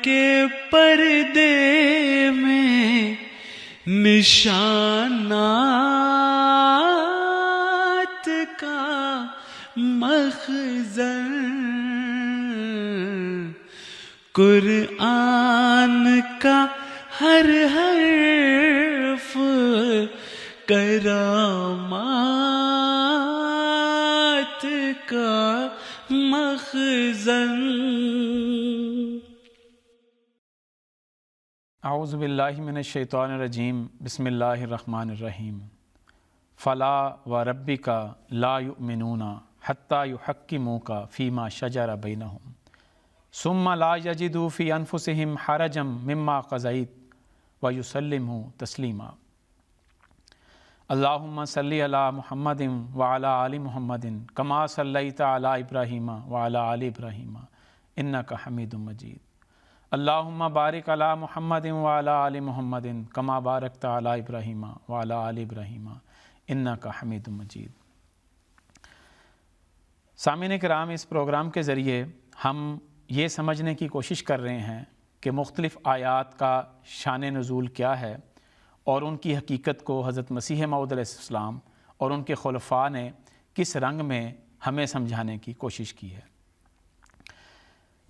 کے پردے میں نشانات کا مخزن، قرآن کا ہر حرف کرامات کا مخزن۔ اعوذ باللہ من الشیطان الرجیم، بسم اللہ الرحمن الرحیم۔ فلا وربک لا یؤمنون حتی یحکموک فیما شجر بینہم ثم لا یجدوا فی انفسہم حرجا مما قضیت ویسلموا تسلیما۔ اللہم صلی علی محمد وعلی آل محمد کما صلیت علی ابراہیم وعلی آل ابراہیم انک حمید مجید۔ اللہم بارک علی محمد وعلی آل محمد کما بارکت علی ابراہیم وعلی آل ابراہیم انک حمید مجید۔ سامعین کرام، اس پروگرام کے ذریعے ہم یہ سمجھنے کی کوشش کر رہے ہیں کہ مختلف آیات کا شان نزول کیا ہے اور ان کی حقیقت کو حضرت مسیح موعود علیہ السلام اور ان کے خلفاء نے کس رنگ میں ہمیں سمجھانے کی کوشش کی ہے۔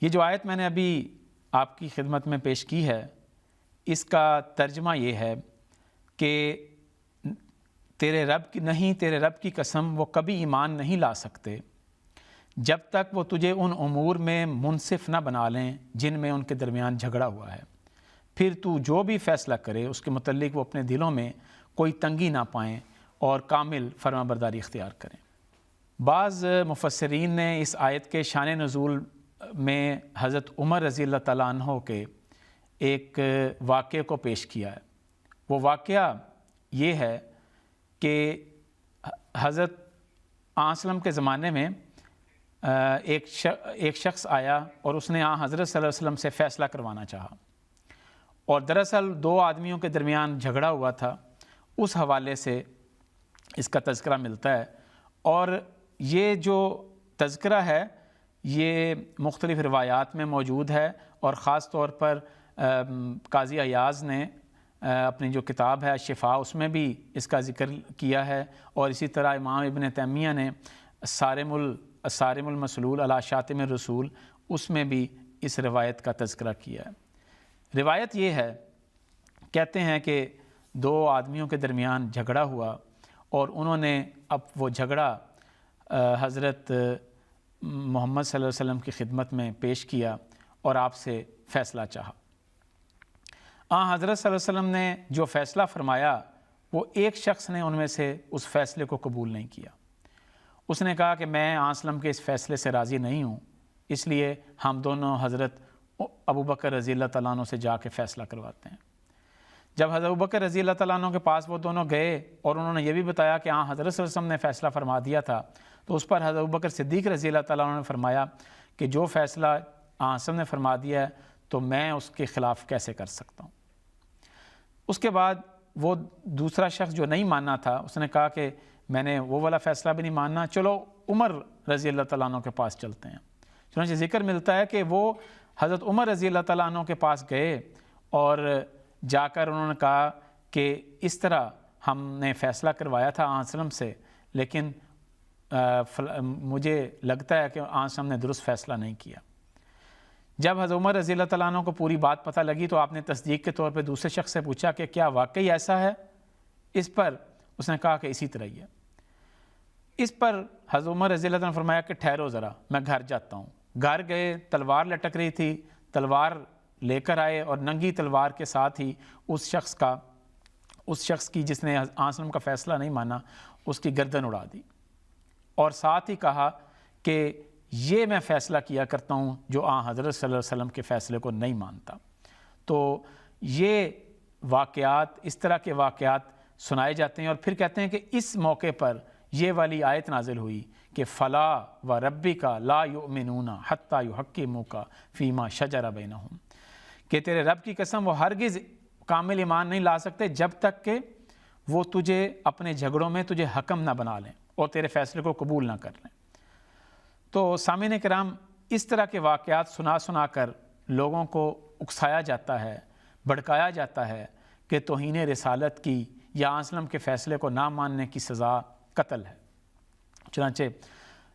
یہ جو آیت میں نے ابھی آپ کی خدمت میں پیش کی ہے، اس کا ترجمہ یہ ہے کہ تیرے رب کی قسم وہ کبھی ایمان نہیں لا سکتے جب تک وہ تجھے ان امور میں منصف نہ بنا لیں جن میں ان کے درمیان جھگڑا ہوا ہے، پھر تو جو بھی فیصلہ کرے اس کے متعلق وہ اپنے دلوں میں کوئی تنگی نہ پائیں اور کامل فرمانبرداری اختیار کریں۔ بعض مفسرین نے اس آیت کے شان نزول میں حضرت عمر رضی اللہ تعالیٰ عنہ کے ایک واقعے کو پیش کیا ہے۔ وہ واقعہ یہ ہے کہ حضرت وسلم کے زمانے میں ایک شخص آیا اور اس نے حضرت صلی اللہ علیہ وسلم سے فیصلہ کروانا چاہا، اور دراصل دو آدمیوں کے درمیان جھگڑا ہوا تھا۔ اس حوالے سے اس کا تذکرہ ملتا ہے، اور یہ جو تذکرہ ہے یہ مختلف روایات میں موجود ہے، اور خاص طور پر قاضی ایاز نے اپنی جو کتاب ہے شفا اس میں بھی اس کا ذکر کیا ہے، اور اسی طرح امام ابن تیمیہ نے الصارم المسلول علی شاتم الرسول اس میں بھی اس روایت کا تذکرہ کیا ہے۔ روایت یہ ہے، کہتے ہیں کہ دو آدمیوں کے درمیان جھگڑا ہوا اور انہوں نے اب وہ جھگڑا حضرت محمد صلی اللہ علیہ وسلم کی خدمت میں پیش کیا اور آپ سے فیصلہ چاہا۔ حضرت صلی اللہ علیہ وسلم نے جو فیصلہ فرمایا وہ ایک شخص نے ان میں سے اس فیصلے کو قبول نہیں کیا۔ اس نے کہا کہ میں وسلم کے اس فیصلے سے راضی نہیں ہوں، اس لیے ہم دونوں حضرت ابوبکر رضی اللہ تعالیٰ عنہ سے جا کے فیصلہ کرواتے ہیں۔ جب حضرت ابوبکر رضی اللہ تعالیٰ عنہ کے پاس وہ دونوں گئے اور انہوں نے یہ بھی بتایا کہ حضرت صلی اللہ علیہ وسلم نے فیصلہ فرما دیا تھا، تو اس پر حضرت ابوبکر صدیق رضی اللہ تعالیٰ عنہ نے فرمایا کہ جو فیصلہ وسلم نے فرما دیا ہے تو میں اس کے خلاف کیسے کر سکتا ہوں۔ اس کے بعد وہ دوسرا شخص جو نہیں ماننا تھا اس نے کہا کہ میں نے وہ والا فیصلہ بھی نہیں ماننا، چلو عمر رضی اللہ تعالیٰ عنہ کے پاس چلتے ہیں۔ چنانچہ ذکر ملتا ہے کہ وہ حضرت عمر رضی اللہ تعالیٰ عنہ کے پاس گئے اور جا کر انہوں نے کہا کہ اس طرح ہم نے فیصلہ کروایا تھا وسلم سے، لیکن مجھے لگتا ہے کہ وسلم نے درست فیصلہ نہیں کیا۔ جب حضرت عمر رضی اللہ تعالیٰ عنہ کو پوری بات پتہ لگی تو آپ نے تصدیق کے طور پہ دوسرے شخص سے پوچھا کہ کیا واقعی ایسا ہے؟ اس پر اس نے کہا کہ اسی طرح ہی ہے۔ اس پر حضرت عمر رضی اللہ تعالیٰ نے فرمایا کہ ٹھہرو ذرا، میں گھر جاتا ہوں۔ گھر گئے، تلوار لٹک رہی تھی، تلوار لے کر آئے اور ننگی تلوار کے ساتھ ہی اس شخص کی جس نے وسلم کا فیصلہ نہیں مانا اس کی گردن اڑا دی، اور ساتھ ہی کہا کہ یہ میں فیصلہ کیا کرتا ہوں جو حضرت صلی اللہ علیہ وسلم کے فیصلے کو نہیں مانتا۔ تو یہ واقعات، اس طرح کے واقعات سنائے جاتے ہیں، اور پھر کہتے ہیں کہ اس موقع پر یہ والی آیت نازل ہوئی کہ فلا وربک لا یؤمنون حتی یحکموک فیما شجر بینہم، کہ تیرے رب کی قسم وہ ہرگز کامل ایمان نہیں لا سکتے جب تک کہ وہ تجھے اپنے جھگڑوں میں تجھے حکم نہ بنا لیں اور تیرے فیصلے کو قبول نہ کر لیں۔ تو سامعین کرام، اس طرح کے واقعات سنا کر لوگوں کو اکسایا جاتا ہے، بھڑکایا جاتا ہے کہ توہین رسالت کی یا آنسلم کے فیصلے کو نہ ماننے کی سزا قتل ہے۔ چنانچہ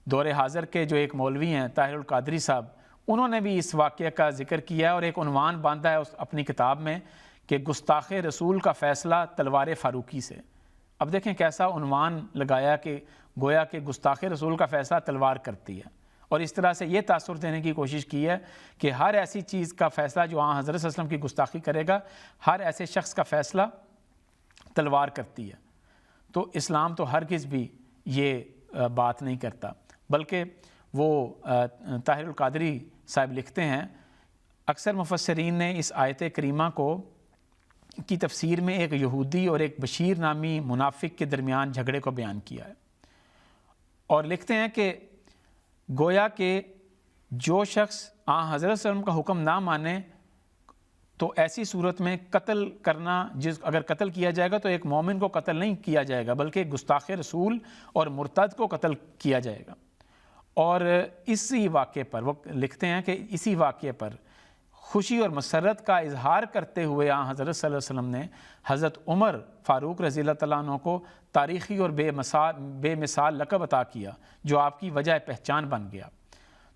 دور حاضر کے جو ایک مولوی ہیں طاہر القادری صاحب، انہوں نے بھی اس واقعہ کا ذکر کیا ہے اور ایک عنوان باندھا ہے اپنی کتاب میں کہ گستاخ رسول کا فیصلہ تلوار فاروقی سے۔ اب دیکھیں کیسا عنوان لگایا کہ گویا کہ گستاخ رسول کا فیصلہ تلوار کرتی ہے، اور اس طرح سے یہ تاثر دینے کی کوشش کی ہے کہ ہر ایسی چیز کا فیصلہ جو حضرت صلی اللہ علیہ وسلم کی گستاخی کرے گا، ہر ایسے شخص کا فیصلہ تلوار کرتی ہے۔ تو اسلام تو ہرگز بھی یہ بات نہیں کرتا، بلکہ وہ طاہر القادری صاحب لکھتے ہیں اکثر مفسرین نے اس آیت کریمہ کی تفسیر میں ایک یہودی اور ایک بشیر نامی منافق کے درمیان جھگڑے کو بیان کیا ہے، اور لکھتے ہیں کہ گویا کہ جو شخص حضرت صلی اللہ علیہ وسلم کا حکم نہ مانے تو ایسی صورت میں قتل کرنا، اگر قتل کیا جائے گا تو ایک مومن کو قتل نہیں کیا جائے گا بلکہ گستاخ رسول اور مرتد کو قتل کیا جائے گا۔ اور اسی واقعے پر وہ لکھتے ہیں کہ اسی واقعے پر خوشی اور مسرت کا اظہار کرتے ہوئے حضرت صلی اللہ علیہ وسلم نے حضرت عمر فاروق رضی اللہ تعالیٰ عنہ کو تاریخی اور بے مثال لقب عطا کیا جو آپ کی وجہ پہچان بن گیا۔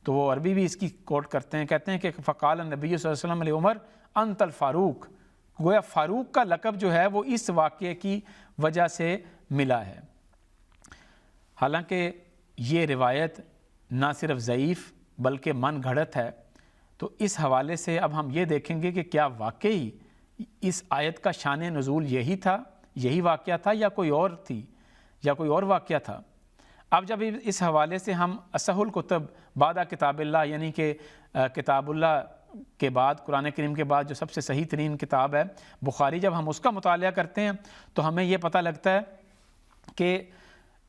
تو وہ عربی بھی اس کی کوٹ کرتے ہیں، کہتے ہیں کہ فقال النبی صلی اللہ علیہ وسلم علی عمر انت الفاروق، گویا فاروق کا لقب جو ہے وہ اس واقعے کی وجہ سے ملا ہے۔ حالانکہ یہ روایت نہ صرف ضعیف بلکہ من گھڑت ہے، تو اس حوالے سے اب ہم یہ دیکھیں گے کہ کیا واقعی اس آیت کا شان نزول یہی تھا، یہی واقعہ تھا، یا کوئی اور تھی، یا کوئی اور واقعہ تھا۔ اب جب اس حوالے سے ہم اصح الکتب بعد کتاب اللہ، یعنی کہ کتاب اللہ کے بعد، قرآن کریم کے بعد جو سب سے صحیح ترین کتاب ہے بخاری، جب ہم اس کا مطالعہ کرتے ہیں تو ہمیں یہ پتہ لگتا ہے کہ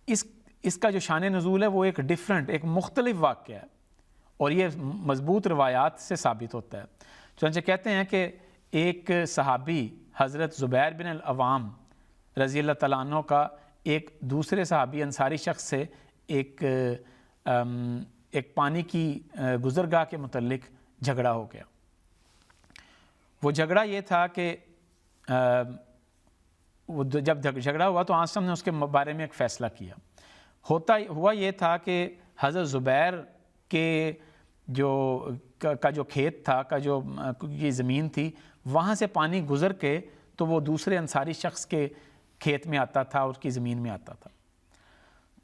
اس کا جو شان نزول ہے وہ ایک مختلف واقعہ ہے، اور یہ مضبوط روایات سے ثابت ہوتا ہے۔ چنانچہ کہتے ہیں کہ ایک صحابی حضرت زبیر بن العوام رضی اللہ تعالیٰ عنہ کا ایک دوسرے صحابی انصاری شخص سے ایک پانی کی گزرگاہ کے متعلق جھگڑا ہو گیا۔ وہ جھگڑا یہ تھا کہ جب جھگڑا ہوا تو آنسم نے اس کے بارے میں ایک فیصلہ کیا۔ ہوا یہ تھا کہ حضرت زبیر کے جو کھیت تھا، جو یہ زمین تھی، وہاں سے پانی گزر کے تو وہ دوسرے انصاری شخص کے کھیت میں آتا تھا، اس کی زمین میں آتا تھا۔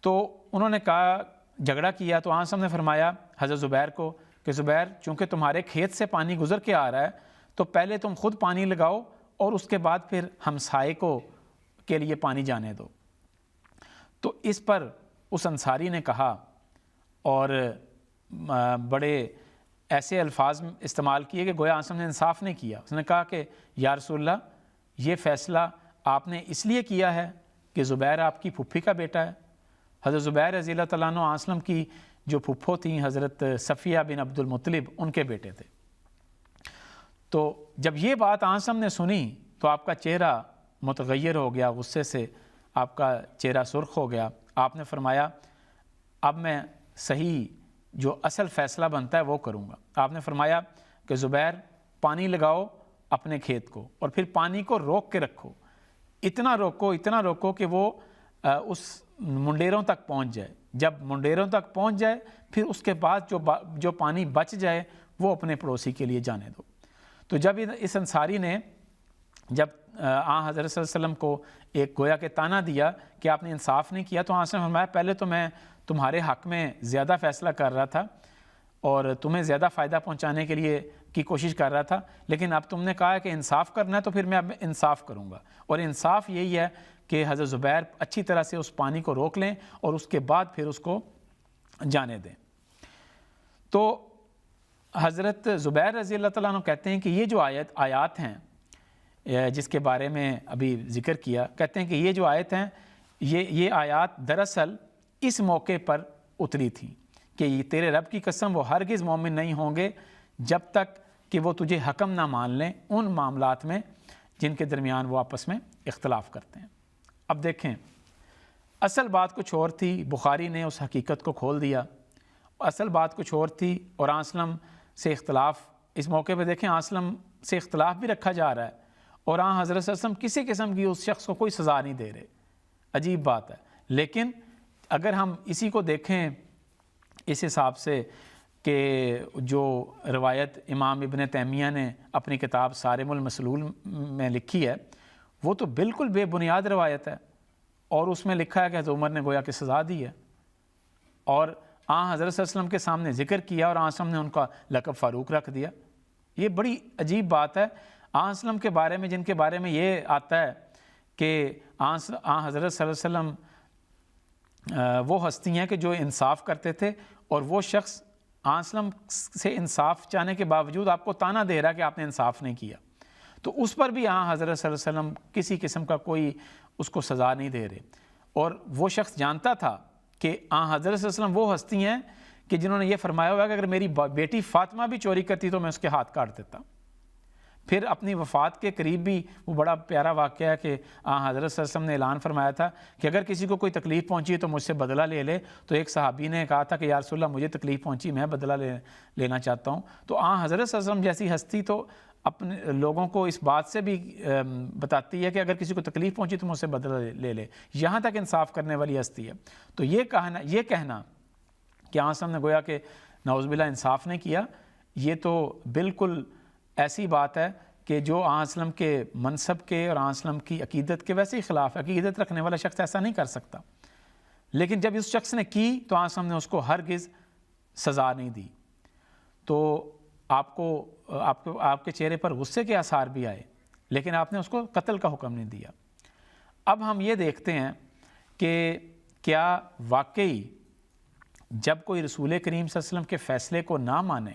تو انہوں نے کہا، جھگڑا کیا، تو آنسم نے فرمایا حضرت زبیر کو کہ زبیر، چونکہ تمہارے کھیت سے پانی گزر کے آ رہا ہے تو پہلے تم خود پانی لگاؤ اور اس کے بعد پھر ہمسائے کے لیے پانی جانے دو۔ تو اس پر اس انصاری نے کہا، اور بڑے ایسے الفاظ استعمال کیے کہ گویا آنسم نے انصاف نہیں کیا۔ اس نے کہا کہ یا رسول اللہ، یہ فیصلہ آپ نے اس لیے کیا ہے کہ زبیر آپ کی پھپھی کا بیٹا ہے۔ حضرت زبیر رضی اللہ تعالیٰ عنہ آنسلم کی جو پھپھو تھیں حضرت صفیہ بن عبد المطلب، ان کے بیٹے تھے۔ تو جب یہ بات آنسم نے سنی تو آپ کا چہرہ متغیر ہو گیا، غصے سے آپ کا چہرہ سرخ ہو گیا۔ آپ نے فرمایا اب میں صحیح جو اصل فیصلہ بنتا ہے وہ کروں گا۔ آپ نے فرمایا کہ زبیر، پانی لگاؤ اپنے کھیت کو، اور پھر پانی کو روک کے رکھو، اتنا روکو کہ وہ اس منڈیروں تک پہنچ جائے۔ جب منڈیروں تک پہنچ جائے پھر اس کے بعد جو پانی بچ جائے وہ اپنے پڑوسی کے لیے جانے دو۔ تو جب اس انصاری نے جب حضرت صلی اللہ علیہ وسلم کو ایک گویا کہ تانا دیا کہ آپ نے انصاف نہیں کیا، تو آنسم نے فرمایا پہلے تو میں تمہارے حق میں زیادہ فیصلہ کر رہا تھا اور تمہیں زیادہ فائدہ پہنچانے کے لیے کی کوشش کر رہا تھا، لیکن اب تم نے کہا ہے کہ انصاف کرنا ہے تو پھر میں اب انصاف کروں گا، اور انصاف یہی ہے کہ حضرت زبیر اچھی طرح سے اس پانی کو روک لیں اور اس کے بعد پھر اس کو جانے دیں۔ تو حضرت زبیر رضی اللہ تعالیٰ عنہ کہتے ہیں کہ یہ جو آیات ہیں جس کے بارے میں ابھی ذکر کیا، کہتے ہیں کہ یہ جو آیت ہیں یہ آیات دراصل اس موقع پر اتری تھی کہ یہ تیرے رب کی قسم وہ ہرگز مومن نہیں ہوں گے جب تک کہ وہ تجھے حکم نہ مان لیں ان معاملات میں جن کے درمیان وہ آپس میں اختلاف کرتے ہیں۔ اب دیکھیں، اصل بات کچھ اور تھی، بخاری نے اس حقیقت کو کھول دیا۔ اصل بات کچھ اور تھی، اور آنسلم سے اختلاف اس موقع پہ دیکھیں آسلم سے اختلاف بھی رکھا جا رہا ہے اور حضرت صلی اللہ علیہ وسلم کسی قسم کی اس شخص کو کوئی سزا نہیں دے رہے. عجیب بات ہے. لیکن اگر ہم اسی کو دیکھیں اس حساب سے کہ جو روایت امام ابن تیمیہ نے اپنی کتاب صارم المسلول میں لکھی ہے وہ تو بالکل بے بنیاد روایت ہے, اور اس میں لکھا ہے کہ حضرت عمر نے گویا کہ سزا دی ہے, اور حضرت صلی اللہ علیہ وسلم کے سامنے ذکر کیا اور حضرت نے ان کا لقب فاروق رکھ دیا. یہ بڑی عجیب بات ہے. وسلم کے بارے میں جن کے بارے میں یہ آتا ہے کہ حضرت صلی اللہ علیہ وسلم وہ ہستی ہیں کہ جو انصاف کرتے تھے, اور وہ شخص وسلم سے انصاف چاہنے کے باوجود آپ کو تانا دے رہا کہ آپ نے انصاف نہیں کیا, تو اس پر بھی حضرت صلی اللہ علیہ وسلم کسی قسم کا کوئی اس کو سزا نہیں دے رہے. اور وہ شخص جانتا تھا کہ حضرت صلی اللہ علیہ وسلم وہ ہستی ہیں کہ جنہوں نے یہ فرمایا ہوا کہ اگر میری بیٹی فاطمہ بھی چوری کرتی تو میں اس کے ہاتھ کاٹ دیتا. پھر اپنی وفات کے قریب بھی وہ بڑا پیارا واقعہ ہے کہ حضرت صلی اللہ علیہ وسلم نے اعلان فرمایا تھا کہ اگر کسی کو کوئی تکلیف پہنچی تو مجھ سے بدلہ لے لے. تو ایک صحابی نے کہا تھا کہ یا رسول اللہ مجھے تکلیف پہنچی, میں بدلہ لینا چاہتا ہوں. تو حضرت صلی اللہ علیہ وسلم جیسی ہستی تو اپنے لوگوں کو اس بات سے بھی بتاتی ہے کہ اگر کسی کو تکلیف پہنچی تو مجھ سے بدلہ لے لے, یہاں تک انصاف کرنے والی ہستی ہے. تو یہ کہنا کہ وسلم نے گویا کہ نعوذ باللہ انصاف نہیں کیا, یہ تو بالکل ایسی بات ہے کہ جو وسلم کے منصب کے اور وسلم کی عقیدت کے ویسے ہی خلاف ہے. عقیدت رکھنے والا شخص ایسا نہیں کر سکتا. لیکن جب اس شخص نے کی تو وسلم نے اس کو ہرگز سزا نہیں دی. تو آپ کے چہرے پر غصے کے آثار بھی آئے, لیکن آپ نے اس کو قتل کا حکم نہیں دیا. اب ہم یہ دیکھتے ہیں کہ کیا واقعی جب کوئی رسول کریم صلی اللہ علیہ وسلم کے فیصلے کو نہ مانے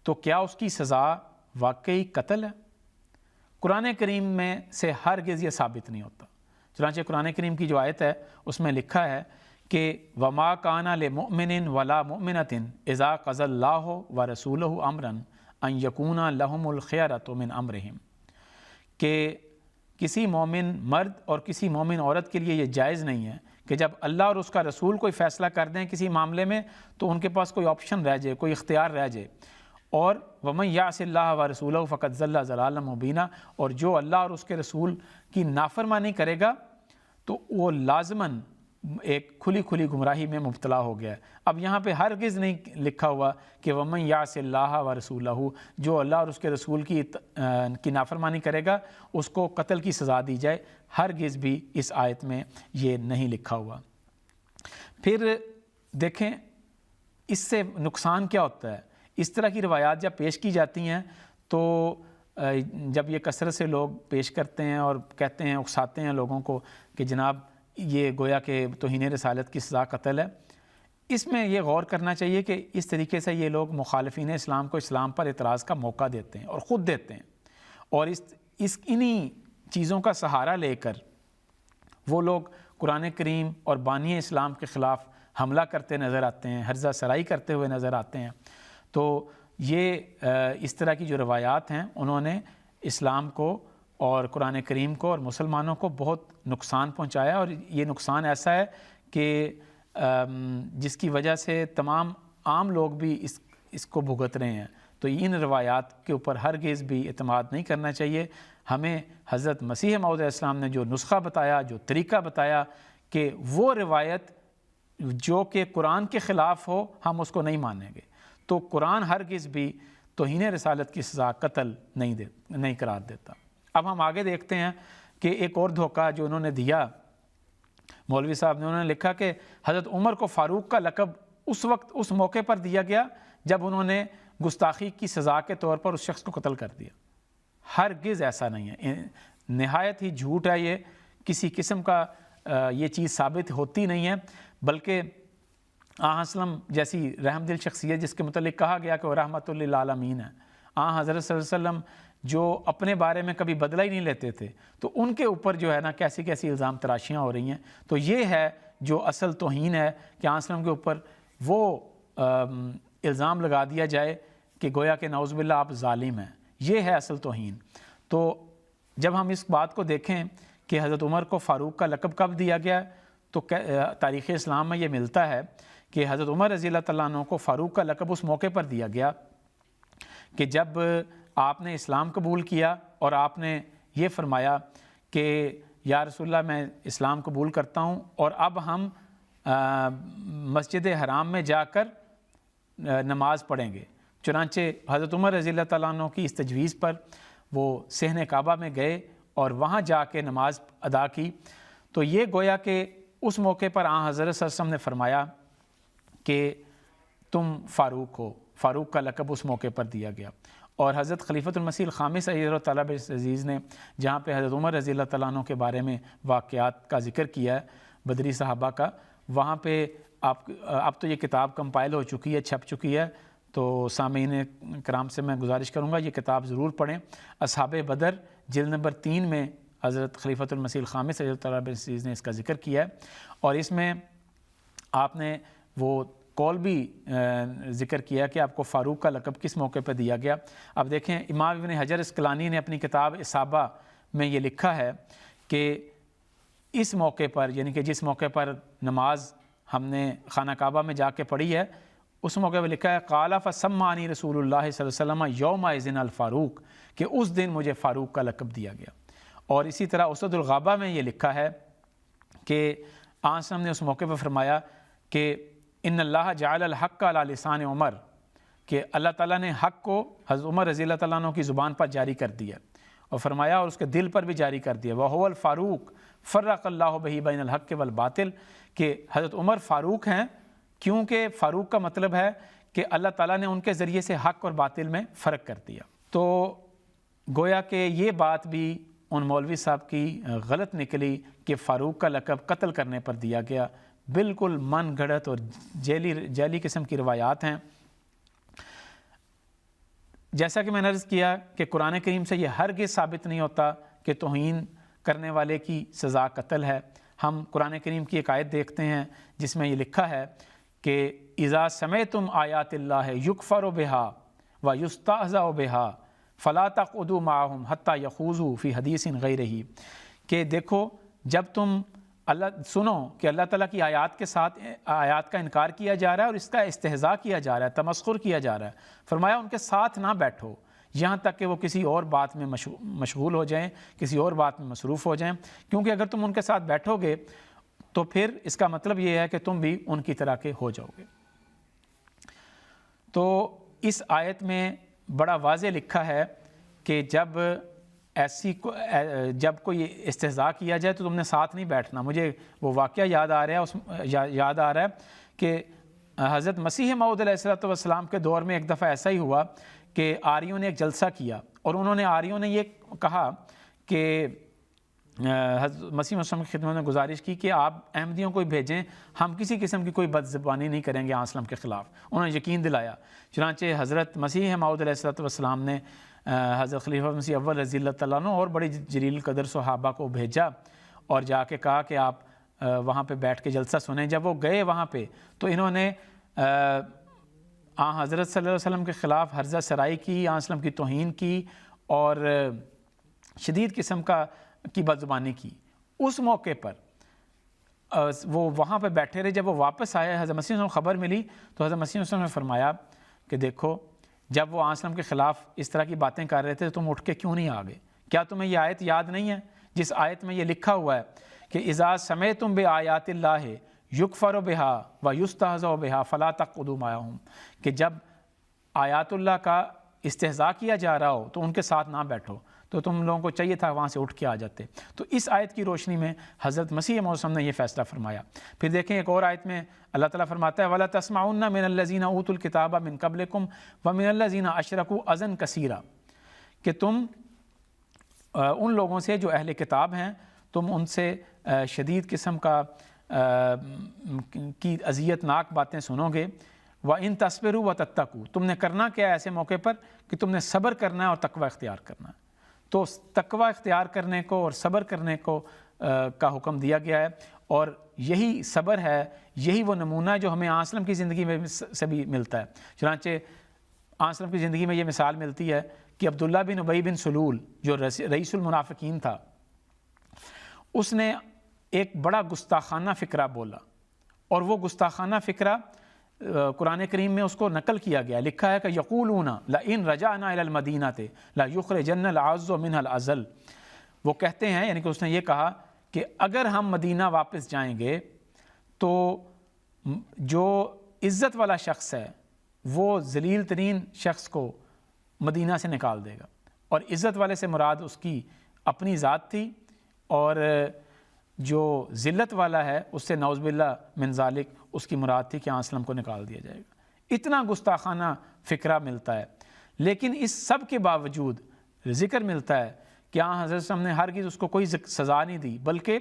تو کیا اس کی سزا واقعی قتل ہے؟ قرآن کریم میں سے ہرگز یہ ثابت نہیں ہوتا. چنانچہ قرآن کریم کی جو آیت ہے اس میں لکھا ہے کہ وَمَا كَانَ لِمُؤْمِنٍ وَلَا مُؤْمِنَةٍ إِذَا قَضَى اللَّهُ وَرَسُولُهُ أَمْرًا أَن يَكُونَ لَهُمُ الْخِيَرَةُ مِنْ أَمْرِهِمْ, کہ کسی مومن مرد اور کسی مومن عورت کے لیے یہ جائز نہیں ہے کہ جب اللہ اور اس کا رسول کوئی فیصلہ کر دیں کسی معاملے میں تو ان کے پاس کوئی آپشن رہ جائے, کوئی اختیار رہ جائے. اور وَمَن يَعْصِ اللَّهَ وَرَسُولَهُ فَقَدْ ضَلَّ ضَلَالًا مُبِينًا, اور جو اللہ اور اس کے رسول کی نافرمانی کرے گا تو وہ لازماً ایک کھلی گمراہی میں مبتلا ہو گیا ہے. اب یہاں پہ ہرگز نہیں لکھا ہوا کہ وَمَن يَعْصِ اللَّهَ وَرَسُولَهُ, جو اللہ اور اس کے رسول کی نافرمانی کرے گا اس کو قتل کی سزا دی جائے. ہرگز بھی اس آیت میں یہ نہیں لکھا ہوا. پھر دیکھیں اس سے نقصان کیا ہوتا ہے. اس طرح کی روایات جب پیش کی جاتی ہیں تو جب یہ کثرت سے لوگ پیش کرتے ہیں اور کہتے ہیں, اکساتے ہیں لوگوں کو کہ جناب یہ گویا کہ توہین رسالت کی سزا قتل ہے, اس میں یہ غور کرنا چاہیے کہ اس طریقے سے یہ لوگ مخالفین اسلام کو اسلام پر اعتراض کا موقع دیتے ہیں اور خود دیتے ہیں, اور انہی چیزوں کا سہارا لے کر وہ لوگ قرآن کریم اور بانی اسلام کے خلاف حملہ کرتے نظر آتے ہیں, ہرزہ سرائی کرتے ہوئے نظر آتے ہیں. تو یہ اس طرح کی جو روایات ہیں انہوں نے اسلام کو اور قرآن کریم کو اور مسلمانوں کو بہت نقصان پہنچایا, اور یہ نقصان ایسا ہے کہ جس کی وجہ سے تمام عام لوگ بھی اس کو بھگت رہے ہیں. تو ان روایات کے اوپر ہرگز بھی اعتماد نہیں کرنا چاہیے. ہمیں حضرت مسیح موعود علیہ السلام نے جو نسخہ بتایا, جو طریقہ بتایا کہ وہ روایت جو کہ قرآن کے خلاف ہو ہم اس کو نہیں مانیں گے. تو قرآن ہرگز بھی توہین رسالت کی سزا قتل نہیں قرار دیتا. اب ہم آگے دیکھتے ہیں کہ ایک اور دھوکہ جو انہوں نے دیا مولوی صاحب نے, انہوں نے لکھا کہ حضرت عمر کو فاروق کا لقب اس موقع پر دیا گیا جب انہوں نے گستاخی کی سزا کے طور پر اس شخص کو قتل کر دیا. ہرگز ایسا نہیں ہے, نہایت ہی جھوٹ ہے یہ, کسی قسم کا یہ چیز ثابت ہوتی نہیں ہے. بلکہ وسلم جیسی رحم دل شخصیت جس کے متعلق کہا گیا کہ وہ رحمت للعالمین ہے, حضرت صلی اللہ علیہ وسلم جو اپنے بارے میں کبھی بدلہ ہی نہیں لیتے تھے, تو ان کے اوپر جو ہے نا کیسی الزام تراشیاں ہو رہی ہیں. تو یہ ہے جو اصل توہین ہے کہ وسلم کے اوپر وہ الزام لگا دیا جائے کہ گویا کہ نعوذ باللہ آپ ظالم ہیں. یہ ہے اصل توہین. تو جب ہم اس بات کو دیکھیں کہ حضرت عمر کو فاروق کا لقب کب دیا گیا, تو تاریخ اسلام میں یہ ملتا ہے کہ حضرت عمر رضی اللہ تعالیٰ عنہ کو فاروق کا لقب اس موقع پر دیا گیا کہ جب آپ نے اسلام قبول کیا اور آپ نے یہ فرمایا کہ یا رسول اللہ میں اسلام قبول کرتا ہوں اور اب ہم مسجد حرام میں جا کر نماز پڑھیں گے، چنانچہ حضرت عمر رضی اللہ تعالیٰ عنہ کی اس تجویز پر وہ صحن کعبہ میں گئے اور وہاں جا کے نماز ادا کی۔ تو یہ گویا کہ اس موقع پر آن حضرت صلی اللہ علیہ وسلم نے فرمایا کہ تم فاروق ہو، فاروق کا لقب اس موقع پر دیا گیا۔ اور حضرت خلیفۃ المسیح الخامس رضی اللہ تعالیٰ عزیز نے جہاں پہ حضرت عمر رضی اللہ تعالیٰ عنہ کے بارے میں واقعات کا ذکر کیا ہے بدری صحابہ کا، وہاں پہ اب تو یہ کتاب کمپائل ہو چکی ہے، چھپ چکی ہے، تو سامعین کرام سے میں گزارش کروں گا یہ کتاب ضرور پڑھیں۔ اصحاب بدر جلد نمبر 3 میں حضرت خلیفۃ المسیح الخامس رضی اللہ تعالیٰ عزیز نے اس کا ذکر کیا ہے، اور اس میں آپ نے وہ قول بھی ذکر کیا کہ آپ کو فاروق کا لقب کس موقع پہ دیا گیا۔ اب دیکھیں امام ابن حجر اسقلانی نے اپنی کتاب اصابہ میں یہ لکھا ہے کہ اس موقع پر، یعنی کہ جس موقع پر نماز ہم نے خانہ کعبہ میں جا کے پڑھی ہے، اس موقع پہ لکھا ہے قال فسمانی رسول اللہ صلی اللہ علیہ وسلم یومئذ الفاروق، کہ اس دن مجھے فاروق کا لقب دیا گیا۔ اور اسی طرح اسد الغابہ میں یہ لکھا ہے کہ آن صلی اللہ علیہ وسلم نے اس موقع پہ فرمایا کہ ان اللہ جعل الحق علی لسان عمر، کہ اللہ تعالیٰ نے حق کو حضرت عمر رضی اللہ تعالیٰ عنہ کی زبان پر جاری کر دیا، اور فرمایا اور اس کے دل پر بھی جاری کر دیا وَهُوَ الفاروق فرق اللہ بہ بین الحق والباطل، کہ حضرت عمر فاروق ہیں کیونکہ فاروق کا مطلب ہے کہ اللہ تعالیٰ نے ان کے ذریعے سے حق اور باطل میں فرق کر دیا۔ تو گویا کہ یہ بات بھی ان مولوی صاحب کی غلط نکلی کہ فاروق کا لقب قتل کرنے پر دیا گیا، بالکل من گھڑت اور جعلی قسم کی روایات ہیں۔ جیسا کہ میں نے عرض کیا کہ قرآن کریم سے یہ ہرگز ثابت نہیں ہوتا کہ توہین کرنے والے کی سزا قتل ہے۔ ہم قرآن کریم کی ایک آیت دیکھتے ہیں جس میں یہ لکھا ہے کہ اذا سمعتم آیات اللہ یکفر بہا و یستہزأ بہا فلا تقعدوا معهم حتی یخوضوا فی حدیث غیرہ، کہ دیکھو جب تم سنو کہ اللہ تعالیٰ کی آیات کے ساتھ آیات کا انکار کیا جا رہا ہے اور اس کا استہزاء کیا جا رہا ہے، تمسخر کیا جا رہا ہے، فرمایا ان کے ساتھ نہ بیٹھو یہاں تک کہ وہ کسی اور بات میں مشغول ہو جائیں، کسی اور بات میں مصروف ہو جائیں، کیونکہ اگر تم ان کے ساتھ بیٹھو گے تو پھر اس کا مطلب یہ ہے کہ تم بھی ان کی طرح کے ہو جاؤ گے۔ تو اس آیت میں بڑا واضح لکھا ہے کہ جب کوئی استہزاء کیا جائے تو تم نے ساتھ نہیں بیٹھنا۔ مجھے وہ واقعہ یاد آ رہا ہے کہ حضرت مسیح موعود علیہ السلام کے دور میں ایک دفعہ ایسا ہی ہوا کہ آریوں نے ایک جلسہ کیا، اور آریوں نے یہ کہا کہ حضرت مسیح وسلم کی خدمت میں گزارش کی کہ آپ احمدیوں کو بھیجیں، ہم کسی قسم کی کوئی بد زبانی نہیں کریں گے وسلم کے خلاف۔ انہوں نے یقین دلایا، چنانچہ حضرت مسیح موعود علیہ السلام نے حضرت خلیفہ مسیح اول رضی اللہ تعالیٰ عنہ اور بڑی جلیل قدر صحابہ کو بھیجا اور جا کے کہا کہ آپ وہاں پہ بیٹھ کے جلسہ سنیں۔ جب وہ گئے وہاں پہ تو انہوں نے حضرت صلی اللہ علیہ وسلم کے خلاف حرزہ سرائی کی، وسلم کی توہین کی اور شدید قسم کی بدزبانی کی۔ اس موقع پر وہ وہاں پہ بیٹھے رہے، جب وہ واپس آئے حضرت مسیح وسلم خبر ملی تو حضرت مسیح وسلم نے فرمایا کہ دیکھو جب وہ وسلم کے خلاف اس طرح کی باتیں کر رہے تھے تو تم اٹھ کے کیوں نہیں آ گئے؟ کیا تمہیں یہ آیت یاد نہیں ہے جس آیت میں یہ لکھا ہوا ہے کہ اذا سمعتم بآیات اللہ یکفر بہا و یستہزأ بہا فلا تقعدوا معهم، کہ جب آیات اللہ کا استہزاء کیا جا رہا ہو تو ان کے ساتھ نہ بیٹھو، تو تم لوگوں کو چاہیے تھا وہاں سے اٹھ کے آ جاتے۔ تو اس آیت کی روشنی میں حضرت مسیح موعود نے یہ فیصلہ فرمایا۔ پھر دیکھیں ایک اور آیت میں اللہ تعالیٰ فرماتا ہے وَلَا تَسْمَعُنَّ مِنَ الَّذِينَ أُوتُوا الْكِتَابَ مِنْ قَبْلِكُمْ وَمِنَ الَّذِينَ أَشْرَكُوا أَذًى كَثِيرًا، کہ تم ان لوگوں سے جو اہل کتاب ہیں تم ان سے شدید قسم کی اذیت ناک باتیں سنو گے۔ وَإِن تَصْبِرُوا وَتَتَّقُوا، تم نے کرنا کیا ہے ایسے موقع پر کہ تم نے صبر کرنا ہے اور تقوی اختیار کرنا ہے۔ تو تقوی اختیار کرنے کو اور صبر کرنے کو کا حکم دیا گیا ہے، اور یہی صبر ہے، یہی وہ نمونہ ہے جو ہمیں وسلم کی زندگی میں سے بھی ملتا ہے۔ چنانچہ وسلم کی زندگی میں یہ مثال ملتی ہے کہ عبداللہ بن ابی بن سلول جو رئیس المنافقین تھا، اس نے ایک بڑا گستاخانہ فکرہ بولا، اور وہ گستاخانہ فکرہ قرآن کریم میں اس کو نقل کیا گیا، لکھا ہے کہ یقولون لئن رجعنا الی المدینۃ لیخرجن الاعز منها الاذل، وہ کہتے ہیں، یعنی کہ اس نے یہ کہا کہ اگر ہم مدینہ واپس جائیں گے تو جو عزت والا شخص ہے وہ ذلیل ترین شخص کو مدینہ سے نکال دے گا، اور عزت والے سے مراد اس کی اپنی ذات تھی، اور جو ذلت والا ہے اس سے نعوذ باللہ من ذالک اس کی مراد تھی کہ آن وسلم کو نکال دیا جائے گا۔ اتنا گستاخانہ فکرہ ملتا ہے، لیکن اس سب کے باوجود ذکر ملتا ہے کہ آن حضرت صلی اللہ علیہ وسلم نے ہرگز اس کو کوئی سزا نہیں دی، بلکہ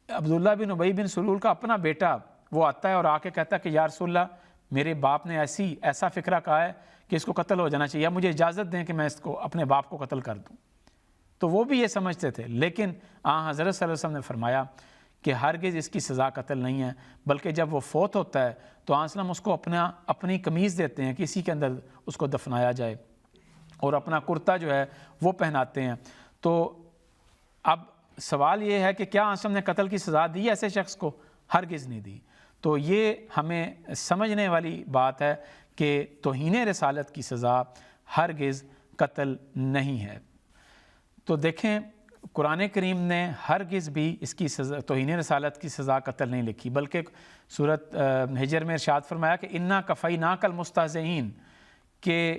عبداللہ بن ابی بن سلول کا اپنا بیٹا وہ آتا ہے اور آ کے کہتا ہے کہ یا رسول اللہ میرے باپ نے ایسا فکرہ کہا ہے کہ اس کو قتل ہو جانا چاہیے، یا مجھے اجازت دیں کہ میں اس کو اپنے باپ کو قتل کر دوں۔ تو وہ بھی یہ سمجھتے تھے، لیکن آن حضرت صلی اللہ علیہ وسلم نے فرمایا کہ ہرگز اس کی سزا قتل نہیں ہے، بلکہ جب وہ فوت ہوتا ہے تو آن وسلم اس کو اپنی قمیض دیتے ہیں کہ اسی کے اندر اس کو دفنایا جائے، اور اپنا کرتا جو ہے وہ پہناتے ہیں۔ تو اب سوال یہ ہے کہ کیا آن وسلم نے قتل کی سزا دی ایسے شخص کو؟ ہرگز نہیں دی۔ تو یہ ہمیں سمجھنے والی بات ہے کہ توہین رسالت کی سزا ہرگز قتل نہیں ہے۔ تو دیکھیں قرآن کریم نے ہرگز بھی اس کی سزا، توہین رسالت کی سزا قتل نہیں لکھی، بلکہ سورۃ ہجر میں ارشاد فرمایا کہ انا کفیناک المستہزئین، کہ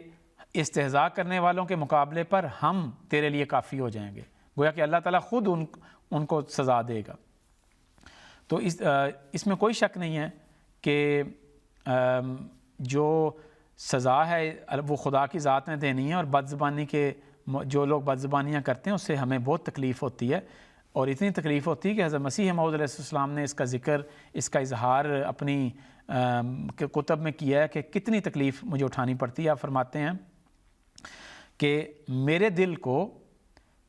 استہزاء کرنے والوں کے مقابلے پر ہم تیرے لیے کافی ہو جائیں گے، گویا کہ اللہ تعالیٰ خود ان کو سزا دے گا۔ تو اس میں کوئی شک نہیں ہے کہ جو سزا ہے وہ خدا کی ذات نے دینی ہے، اور بد زبانی کے جو لوگ بد زبانیاں کرتے ہیں اس سے ہمیں بہت تکلیف ہوتی ہے، اور اتنی تکلیف ہوتی ہے کہ حضرت مسیح موعود علیہ السلام نے اس کا ذکر، اس کا اظہار اپنی کتب میں کیا ہے کہ کتنی تکلیف مجھے اٹھانی پڑتی ہے۔ آپ فرماتے ہیں کہ میرے دل کو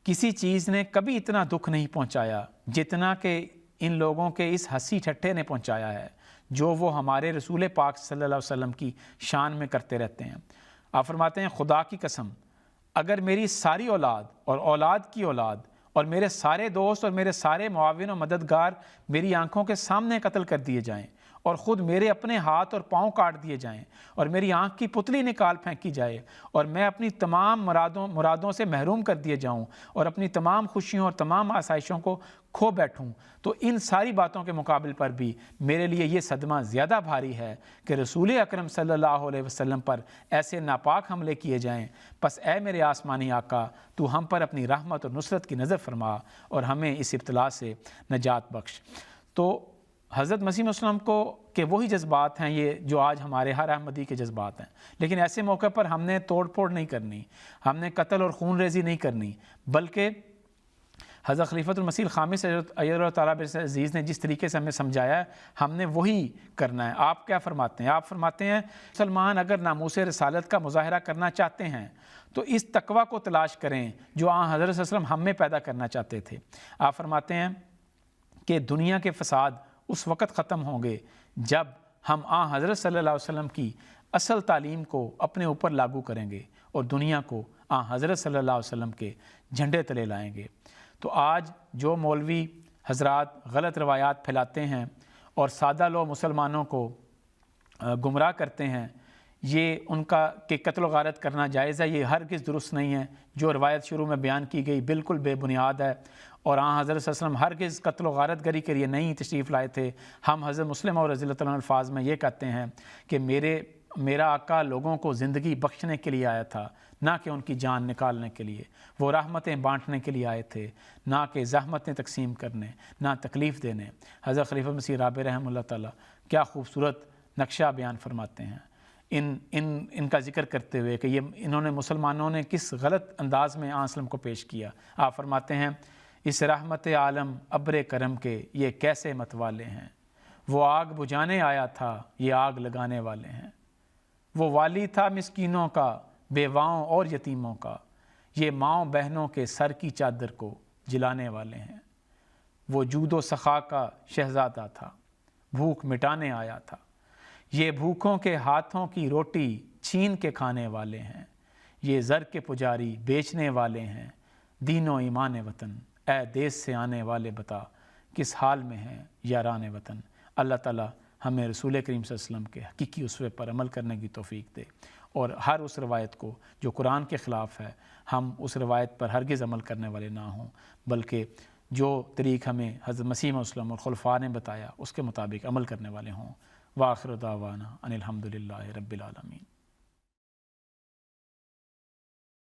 کسی چیز نے کبھی اتنا دکھ نہیں پہنچایا جتنا کہ ان لوگوں کے اس ہنسی ٹھٹھے نے پہنچایا ہے جو وہ ہمارے رسول پاک صلی اللہ علیہ وسلم کی شان میں کرتے رہتے ہیں۔ آپ فرماتے ہیں خدا کی قسم اگر میری ساری اولاد اور اولاد کی اولاد اور میرے سارے دوست اور میرے سارے معاون و مددگار میری آنکھوں کے سامنے قتل کر دیے جائیں، اور خود میرے اپنے ہاتھ اور پاؤں کاٹ دیے جائیں، اور میری آنکھ کی پتلی نکال پھینکی جائے، اور میں اپنی تمام مرادوں سے محروم کر دیے جاؤں، اور اپنی تمام خوشیوں اور تمام آسائشوں کو کھو بیٹھوں، تو ان ساری باتوں کے مقابل پر بھی میرے لیے یہ صدمہ زیادہ بھاری ہے کہ رسول اکرم صلی اللہ علیہ وسلم پر ایسے ناپاک حملے کیے جائیں۔ پس اے میرے آسمانی آقا، تو ہم پر اپنی رحمت اور نصرت کی نظر فرما اور ہمیں اس ابتلا سے نجات بخش۔ تو حضرت مسیح وسلم کو کہ وہی جذبات ہیں یہ جو آج ہمارے ہر احمدی کے جذبات ہیں، لیکن ایسے موقع پر ہم نے توڑ پھوڑ نہیں کرنی، ہم نے قتل اور خون ریزی نہیں کرنی، بلکہ حضرت خلیفۃ المسیح الخامس ایّد اللہ تعالیٰ عزیز نے جس طریقے سے ہمیں سمجھایا ہے ہم نے وہی کرنا ہے۔ آپ کیا فرماتے ہیں؟ آپ فرماتے ہیں مسلمان اگر ناموس رسالت کا مظاہرہ کرنا چاہتے ہیں تو اس تقویٰ کو تلاش کریں جو آن حضرت صلی اللہ علیہ وسلم ہم میں پیدا کرنا چاہتے تھے۔ آپ فرماتے ہیں کہ دنیا کے فساد اس وقت ختم ہوں گے جب ہم آن حضرت صلی اللہ علیہ وسلم کی اصل تعلیم کو اپنے اوپر لاگو کریں گے اور دنیا کو آن حضرت صلی اللہ علیہ وسلم کے جھنڈے تلے لائیں گے۔ تو آج جو مولوی حضرات غلط روایات پھیلاتے ہیں اور سادہ لو مسلمانوں کو گمراہ کرتے ہیں، یہ ان کا کہ قتل و غارت کرنا جائز ہے، یہ ہرگز درست نہیں ہے۔ جو روایت شروع میں بیان کی گئی بالکل بے بنیاد ہے، اور آن حضرت صلی اللہ علیہ وسلم ہرگز قتل و غارت گری کے لیے نہیں تشریف لائے تھے۔ ہم حضرت مسلم اور رضی اللہ عنہ الفاظ میں یہ کہتے ہیں کہ میرا آقا لوگوں کو زندگی بخشنے کے لیے آیا تھا، نہ کہ ان کی جان نکالنے کے لیے۔ وہ رحمتیں بانٹنے کے لیے آئے تھے، نہ کہ زحمتیں تقسیم کرنے، نہ تکلیف دینے۔ حضرت خلیفہ مسیح رابع رحمہ اللہ تعالیٰ کیا خوبصورت نقشہ بیان فرماتے ہیں ان کا ذکر کرتے ہوئے کہ انہوں نے مسلمانوں نے کس غلط انداز میں آن وسلم کو پیش کیا۔ آپ فرماتے ہیں اس رحمت عالم ابر کرم کے یہ کیسے متوالے ہیں، وہ آگ بجھانے آیا تھا یہ آگ لگانے والے ہیں، وہ والی تھا مسکینوں کا بیواؤں اور یتیموں کا، یہ ماؤں بہنوں کے سر کی چادر کو جلانے والے ہیں، وہ جود و سخا کا شہزادہ تھا بھوک مٹانے آیا تھا، یہ بھوکوں کے ہاتھوں کی روٹی چھین کے کھانے والے ہیں، یہ زر کے پجاری بیچنے والے ہیں، دین و ایمان وطن اے دیس سے آنے والے بتا کس حال میں ہیں یاران وطن۔ اللہ تعالی ہمیں رسول کریم صلی اللہ علیہ وسلم کے حقیقی اسوے پر عمل کرنے کی توفیق دے، اور ہر اس روایت کو جو قرآن کے خلاف ہے ہم اس روایت پر ہرگز عمل کرنے والے نہ ہوں، بلکہ جو طریق ہمیں حضرت مسیح موعود وسلم اور خلفاء نے بتایا اس کے مطابق عمل کرنے والے ہوں۔ وآخر دعوانا ان الحمد للہ رب العالمین۔